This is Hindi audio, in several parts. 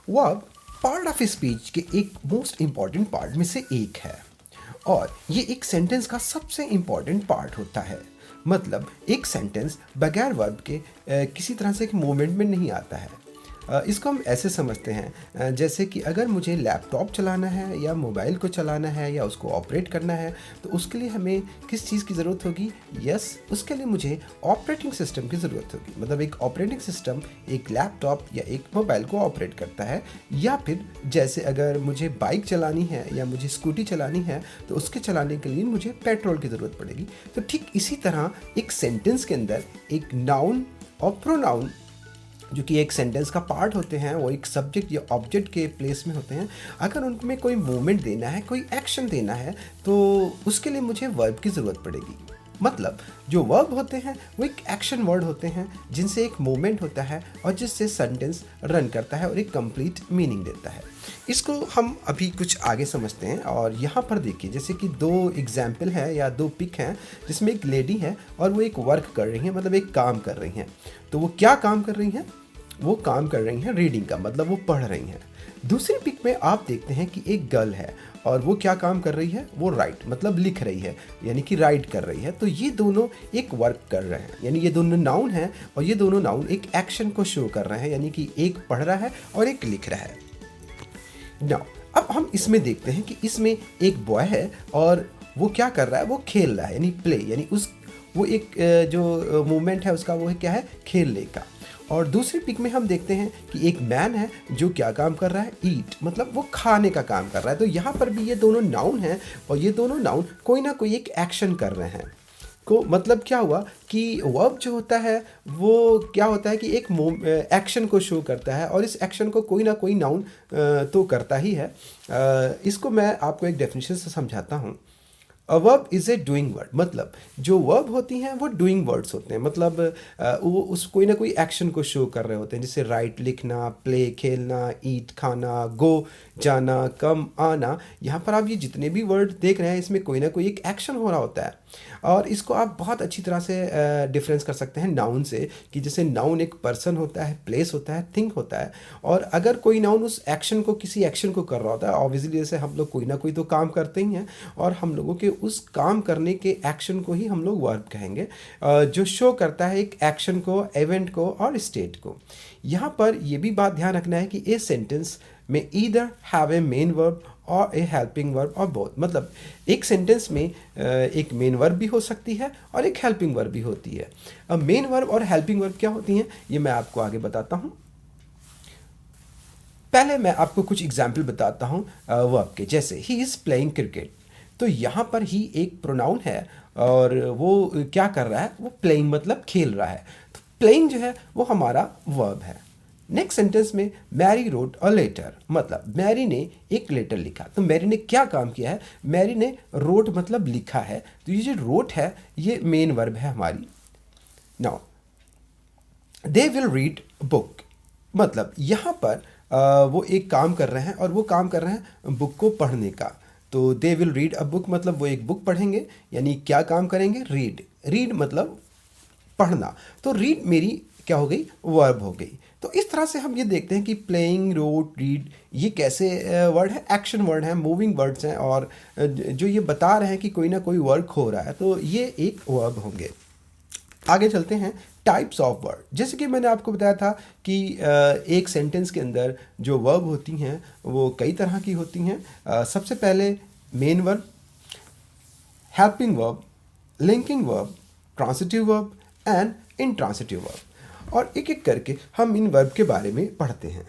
वर्ब पार्ट ऑफ स्पीच के एक मोस्ट इम्पॉर्टेंट पार्ट में से एक है और ये एक सेंटेंस का सबसे इम्पॉर्टेंट पार्ट होता है। मतलब एक सेंटेंस बगैर वर्ब के किसी तरह से एक मूवमेंट में नहीं आता है। इसको हम ऐसे समझते हैं जैसे कि अगर मुझे लैपटॉप चलाना है या मोबाइल को चलाना है या उसको ऑपरेट करना है तो उसके लिए हमें किस चीज़ की ज़रूरत होगी? उसके लिए मुझे ऑपरेटिंग सिस्टम की ज़रूरत होगी। मतलब एक ऑपरेटिंग सिस्टम एक लैपटॉप या एक मोबाइल को ऑपरेट करता है। या फिर जैसे अगर मुझे बाइक चलानी है या मुझे स्कूटी चलानी है तो उसके चलाने के लिए मुझे पेट्रोल की ज़रूरत पड़ेगी। तो ठीक इसी तरह एक सेंटेंस के अंदर एक नाउन और प्रोनाउन जो कि एक सेंटेंस का पार्ट होते हैं, वो एक सब्जेक्ट या ऑब्जेक्ट के प्लेस में होते हैं। अगर उनमें कोई मूवमेंट देना है, कोई एक्शन देना है तो उसके लिए मुझे वर्ब की ज़रूरत पड़ेगी। मतलब जो वर्ब होते हैं वो एक एक्शन वर्ड होते हैं जिनसे एक मूवमेंट होता है और जिससे सेंटेंस रन करता है और एक कंप्लीट मीनिंग देता है। इसको हम अभी कुछ आगे समझते हैं और यहाँ पर देखिए जैसे कि दो एग्जाम्पल है या दो पिक हैं जिसमें एक लेडी है और वो एक वर्क कर रही हैं, मतलब एक काम कर रही हैं। तो वो क्या काम कर रही हैं? वो काम कर रही हैं रीडिंग का, मतलब वो पढ़ रही हैं। दूसरी पिक में आप देखते हैं कि एक गर्ल है और वो क्या काम कर रही है? वो राइट मतलब लिख रही है, यानी कि राइट कर रही है। तो ये दोनों एक वर्क कर रहे हैं, यानी ये दोनों नाउन हैं और ये दोनों नाउन एक एक्शन को शो कर रहे हैं, यानी कि एक पढ़ रहा है और एक लिख रहा है। नाउ अब हम इसमें देखते हैं कि इसमें एक बॉय है और वो क्या कर रहा है? वो खेल रहा है, यानी प्ले, यानी उस वो एक जो मूवमेंट है उसका वो है क्या है? खेलने का। और दूसरी पिक में हम देखते हैं कि एक मैन है जो क्या काम कर रहा है? ईट, मतलब वो खाने का काम कर रहा है। तो यहाँ पर भी ये दोनों नाउन हैं और ये दोनों नाउन कोई ना कोई एक एक्शन कर रहे हैं। को मतलब क्या हुआ कि वर्ब जो होता है वो क्या होता है कि एक एक्शन को शो करता है और इस एक्शन को कोई ना कोई नाउन तो करता ही है। इसको मैं आपको एक डेफिनेशन से समझाता हूँ। A verb is a doing word, मतलब जो वर्ब होती हैं वो डूइंग वर्ड्स होते हैं। मतलब वो उस कोई ना कोई एक्शन को शो कर रहे होते हैं, जैसे राइट लिखना, प्ले खेलना, ईट खाना, गो जाना, कम आना। यहाँ पर आप ये जितने भी वर्ड देख रहे हैं इसमें कोई ना कोई एक एक्शन हो रहा होता है। और इसको आप बहुत अच्छी तरह से डिफरेंस कर सकते हैं नाउन से, कि जैसे नाउन एक पर्सन होता है, प्लेस होता है, थिंग होता है। और अगर कोई नाउन उस एक्शन को, किसी एक्शन को कर रहा होता है, ऑब्वियसली जैसे हम लोग कोई ना कोई तो काम करते ही हैं और हम लोगों के उस काम करने के एक्शन को ही हम लोग वर्ब कहेंगे, जो शो करता है एक एक्शन को, इवेंट को और स्टेट को। यहाँ पर यह भी बात ध्यान रखना है कि ए सेंटेंस में either have a main verb और ए हेल्पिंग वर्ब और बोथ। मतलब एक सेंटेंस में एक मेन वर्ब भी हो सकती है और एक हेल्पिंग वर्ब भी होती है। अब मेन वर्ब और हेल्पिंग वर्ब क्या होती हैं ये मैं आपको आगे बताता हूँ। पहले मैं आपको कुछ एग्जाम्पल बताता हूँ वर्ब के। जैसे ही इज़ प्लेइंग क्रिकेट, तो यहाँ पर ही एक प्रोनाउन है और वो क्या कर रहा है? वो प्लेइंग मतलब खेल रहा है। तो प्लेइंग जो है वो हमारा वर्ब है। नेक्स्ट सेंटेंस में मैरी रोट अ लेटर, मतलब मैरी ने एक लेटर लिखा। तो मैरी ने क्या काम किया है? मैरी ने रोट मतलब लिखा है। तो ये जो रोट है ये मेन वर्ब है हमारी। Now they will read book, मतलब यहाँ पर वो एक काम कर रहे हैं और वो काम कर रहे हैं बुक को पढ़ने का। तो they will read a book मतलब वो एक बुक पढ़ेंगे, यानी क्या काम करेंगे? रीड। रीड मतलब पढ़ना। तो रीड मेरी क्या हो गई? वर्ब हो गई। तो इस तरह से हम ये देखते हैं कि प्लेइंग, रोट, रीड ये कैसे वर्ड है? एक्शन वर्ड हैं, मूविंग वर्ड्स हैं और जो ये बता रहे हैं कि कोई ना कोई वर्क हो रहा है, तो ये एक वर्ब होंगे। आगे चलते हैं टाइप्स ऑफ वर्ड। जैसे कि मैंने आपको बताया था कि एक सेंटेंस के अंदर जो वर्ब होती हैं वो कई तरह की होती हैं। सबसे पहले main verb, helping verb, linking verb, transitive verb and intransitive verb. और एक एक करके हम इन वर्ब के बारे में पढ़ते हैं।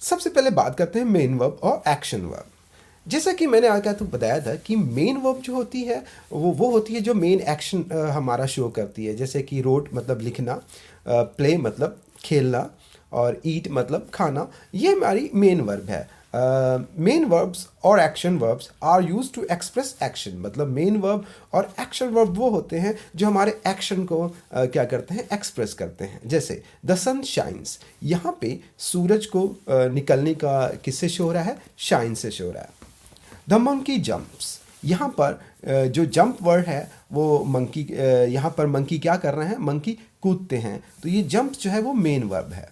सबसे पहले बात करते हैं मेन वर्ब और एक्शन वर्ब। जैसा कि मैंने आगे तो बताया था कि मेन वर्ब जो होती है वो होती है जो मेन एक्शन हमारा शो करती है। जैसे कि रोट मतलब लिखना, प्ले मतलब खेलना और ईट मतलब खाना, ये हमारी मेन वर्ब है। मेन वर्ब्स और action verbs are use to express action, मतलब मेन वर्ब और एक्शन वर्ब वो होते हैं जो हमारे एक्शन को क्या करते हैं? एक्सप्रेस करते हैं। जैसे द सन शाइन्स, यहाँ पे सूरज को निकलने का किससे शो हो रहा है? शाइन से शो हो रहा है। द मंकी जंप्स, यहाँ पर जो जंप वर्ड है वो मंकी, यहाँ पर मंकी क्या कर रहे हैं? मंकी कूदते हैं। तो ये जंप जो है वो मेन वर्ब है।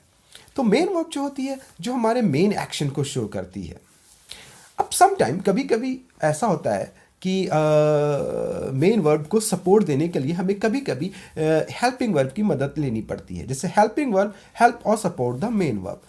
तो मेन वर्ब जो होती है जो हमारे मेन एक्शन को शो करती है। अब सम टाइम कभी कभी ऐसा होता है कि मेन वर्ब को सपोर्ट देने के लिए हमें कभी कभी हेल्पिंग वर्ब की मदद लेनी पड़ती है। जैसे हेल्पिंग वर्ब हेल्प और सपोर्ट द मेन वर्ब।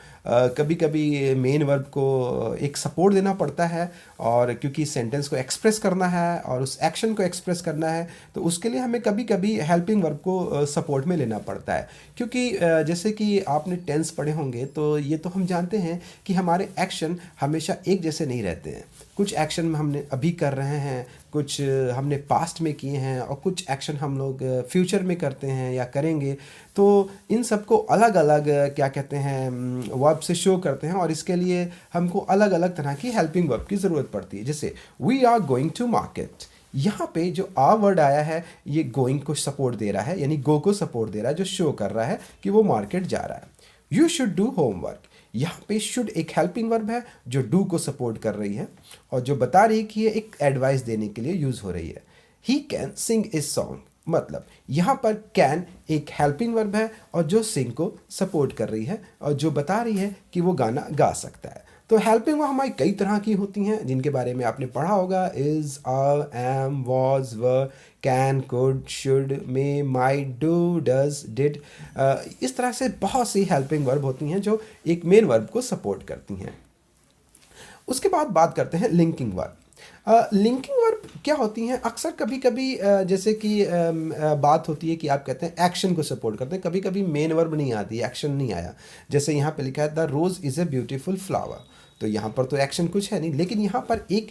कभी कभी मेन वर्ब को एक सपोर्ट देना पड़ता है, और क्योंकि सेंटेंस को एक्सप्रेस करना है और उस एक्शन को एक्सप्रेस करना है, तो उसके लिए हमें कभी कभी हेल्पिंग वर्ब को सपोर्ट में लेना पड़ता है। क्योंकि जैसे कि आपने टेंस पढ़े होंगे तो ये तो हम जानते हैं कि हमारे एक्शन हमेशा एक जैसे नहीं रहते हैं। कुछ एक्शन में हमने अभी कर रहे हैं, कुछ हमने पास्ट में किए हैं, और कुछ एक्शन हम लोग फ्यूचर में करते हैं या करेंगे। तो इन सबको अलग अलग क्या कहते हैं वर्ब से शो करते हैं, और इसके लिए हमको अलग अलग तरह की हेल्पिंग वर्ब की ज़रूरत पड़ती है। जैसे we are going to market, यहाँ पे जो आ वर्ड आया है ये गोइंग को सपोर्ट दे रहा है, यानी गो को सपोर्ट दे रहा है, जो शो कर रहा है कि वो मार्केट जा रहा है। यू शुड डू होमवर्क, यहाँ पे शुड एक हेल्पिंग वर्ब है जो डू को सपोर्ट कर रही है और जो बता रही है कि ये एक एडवाइस देने के लिए यूज़ हो रही है। He can sing a song, मतलब यहाँ पर कैन एक हेल्पिंग वर्ब है और जो सिंग को सपोर्ट कर रही है और जो बता रही है कि वो गाना गा सकता है। तो हेल्पिंग वर्ब हमारी कई तरह की होती हैं जिनके बारे में आपने पढ़ा होगा। Is, are, am, was, were, can, could, should, may, might, do, does, did. इस तरह से बहुत सी हेल्पिंग वर्ब होती हैं जो एक मेन वर्ब को सपोर्ट करती हैं। उसके बाद बात करते हैं लिंकिंग वर्ब। लिंकिंग वर्ब क्या होती हैं? अक्सर कभी कभी जैसे कि बात होती है कि आप कहते हैं एक्शन को सपोर्ट करते हैं, कभी कभी मेन वर्ब नहीं आती, एक्शन नहीं आया। जैसे यहाँ पे लिखा है the rose is a beautiful flower, तो यहाँ पर तो एक्शन कुछ है नहीं, लेकिन यहाँ पर एक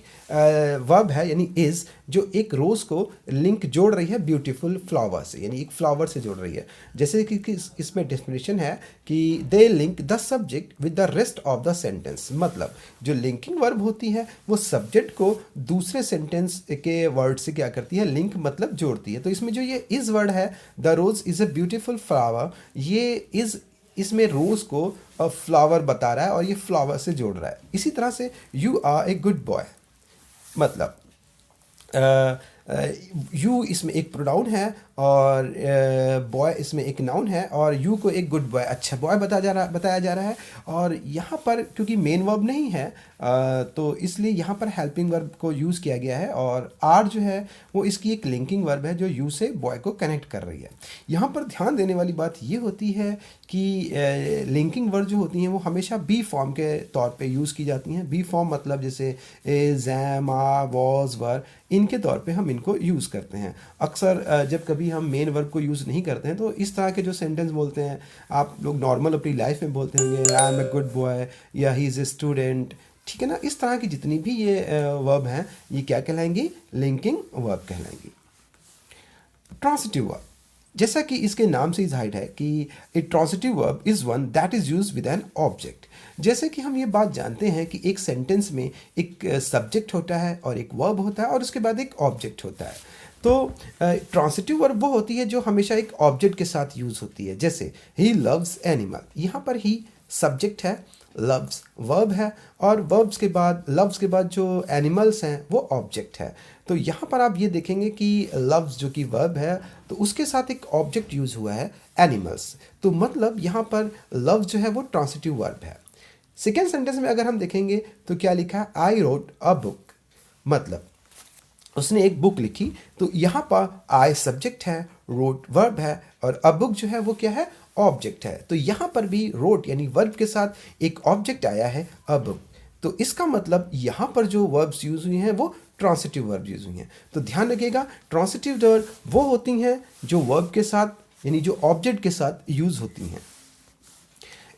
वर्ब है यानी इज़, जो एक रोज़ को लिंक जोड़ रही है ब्यूटीफुल फ्लावर से, यानी एक फ्लावर से जोड़ रही है। जैसे कि इसमें डेफिनेशन है कि they link the subject with the rest of the sentence, मतलब जो लिंकिंग वर्ब होती है वो सब्जेक्ट को दूसरे सेंटेंस के वर्ड से क्या करती है, लिंक मतलब जोड़ती है। तो इसमें जो ये इज़ वर्ड है, the rose is a beautiful flower, ये इज़ इसमें रोज़ को फ्लावर बता रहा है और ये फ्लावर से जोड़ रहा है। इसी तरह से you are a good boy, मतलब यू इसमें एक प्रोनाउन है और बॉय इसमें एक नाउन है, और यू को एक गुड बॉय, अच्छा बॉय बताया जा रहा है। और यहाँ पर क्योंकि मेन वर्ब नहीं है तो इसलिए यहाँ पर हेल्पिंग वर्ब को यूज़ किया गया है, और आर जो है वो इसकी एक लिंकिंग वर्ब है जो यू से बॉय को कनेक्ट कर रही है। यहाँ पर ध्यान देने वाली बात ये होती है कि लिंकिंग वर्ब जो होती हैं वो हमेशा बी फॉर्म के तौर पे यूज़ की जाती हैं। बी फॉर्म मतलब जैसे इज, एम, आर, वॉज, वर, इनके तौर पे हम इनको यूज़ करते हैं। अक्सर जब कभी हम मेन वर्ब को यूज़ नहीं करते हैं तो इस तरह के जो सेंटेंस बोलते हैं, आप लोग नॉर्मल अपनी लाइफ में बोलते होंगे I am a good boy या ही इज़ ए स्टूडेंट, ठीक है ना। इस तरह की जितनी भी ये वर्ब हैं ये क्या कहलाएंगी, लिंकिंग वर्ब कहलाएंगी। ट्रांसिटिव वर्ब, जैसा कि इसके नाम से ही जाहिर है कि a transitive verb is one that is used with an object. जैसे कि हम ये बात जानते हैं कि एक सेंटेंस में एक सब्जेक्ट होता है और एक वर्ब होता है और उसके बाद एक ऑब्जेक्ट होता है। तो ट्रांसिटिव वर्ब वो होती है जो हमेशा एक ऑब्जेक्ट के साथ यूज़ होती है। जैसे ही लव्स एनिमल, यहाँ पर ही सब्जेक्ट है, लव्स वर्ब है, और वर्ब्स के बाद लव्स के बाद जो एनिमल्स हैं वो ऑब्जेक्ट है। तो यहाँ पर आप ये देखेंगे कि लव्स जो कि वर्ब है तो उसके साथ एक ऑब्जेक्ट यूज़ हुआ है एनिमल्स, तो मतलब यहाँ पर लव्स जो है वो ट्रांसिटिव वर्ब है। सेकेंड सेंटेंस में अगर हम देखेंगे तो क्या लिखा है, आई रोट अ बुक, मतलब उसने एक बुक लिखी। तो यहाँ पर आई सब्जेक्ट है, रोट वर्ब है, और अ बुक जो है वो क्या है, ऑब्जेक्ट है। तो यहाँ पर भी रोट यानी वर्ब के साथ एक ऑब्जेक्ट आया है अ बुक। तो इसका मतलब यहाँ पर जो वर्ब्स यूज़ हुई हैं वो ट्रांसिटिव वर्ब यूज़ हुई हैं। तो ध्यान रखिएगा, ट्रांसिटिव वर्ब वो होती हैं जो वर्ब के साथ यानी जो ऑब्जेक्ट के साथ यूज़ होती हैं।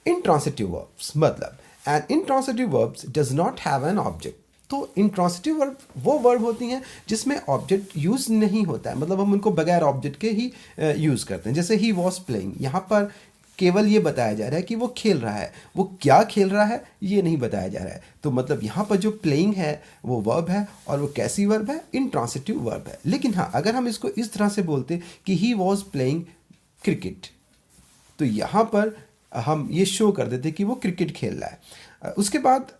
इंट्रांसिटिव वर्ब्स, मतलब an intransitive verbs does not have an object. तो इंट्रांसिटिव वर्ब वो वर्ब होती हैं जिसमें ऑब्जेक्ट यूज़ नहीं होता है, मतलब हम उनको बगैर ऑब्जेक्ट के ही यूज़ करते हैं। जैसे ही वॉज प्लेइंग, यहाँ पर केवल ये बताया जा रहा है कि वो खेल रहा है, वो क्या खेल रहा है ये नहीं बताया जा रहा है। तो मतलब यहाँ पर जो प्लेइंग है वो वर्ब है, और वो कैसी वर्ब है, इंट्रांसिटिव वर्ब है। लेकिन हाँ, अगर हम इसको इस तरह से बोलते कि ही वॉज प्लेइंग क्रिकेट, तो यहाँ पर हम ये शो कर देते कि वो क्रिकेट खेल रहा है। उसके बाद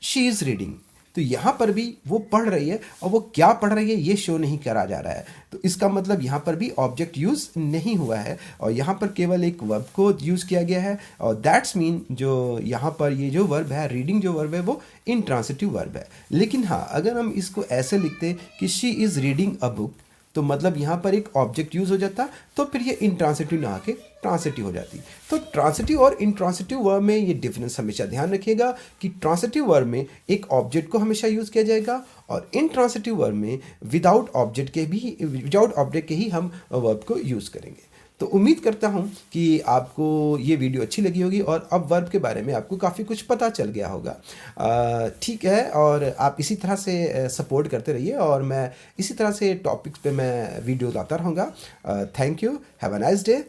शी इज़ रीडिंग, तो यहाँ पर भी वो पढ़ रही है और वो क्या पढ़ रही है ये शो नहीं करा जा रहा है, तो इसका मतलब यहाँ पर भी ऑब्जेक्ट यूज़ नहीं हुआ है और यहाँ पर केवल एक वर्ब को यूज़ किया गया है। और दैट्स मीन जो यहाँ पर ये जो वर्ब है, रीडिंग जो वर्ब है वो इंट्रांसिटिव वर्ब है। लेकिन हाँ, अगर हम इसको ऐसे लिखते कि she is reading a book, तो मतलब यहाँ पर एक ऑब्जेक्ट यूज़ हो जाता, तो फिर ये इंट्रांसिटिव ना आके ट्रांसिटिव हो जाती। तो ट्रांसिटिव और इंट्रांसिटिव वर्ब में ये डिफरेंस हमेशा ध्यान रखिएगा कि ट्रांसिटिव वर्ब में एक ऑब्जेक्ट को हमेशा यूज़ किया जाएगा और इंट्रांसिटिव वर्ब में विदाउट ऑब्जेक्ट के ही हम वर्ब को यूज़ करेंगे। तो उम्मीद करता हूँ कि आपको ये वीडियो अच्छी लगी होगी और अब वर्ब के बारे में आपको काफ़ी कुछ पता चल गया होगा। ठीक है, और आप इसी तरह से सपोर्ट करते रहिए और मैं इसी तरह से टॉपिक्स पे मैं वीडियो लाता रहूँगा। Thank you, have a nice day.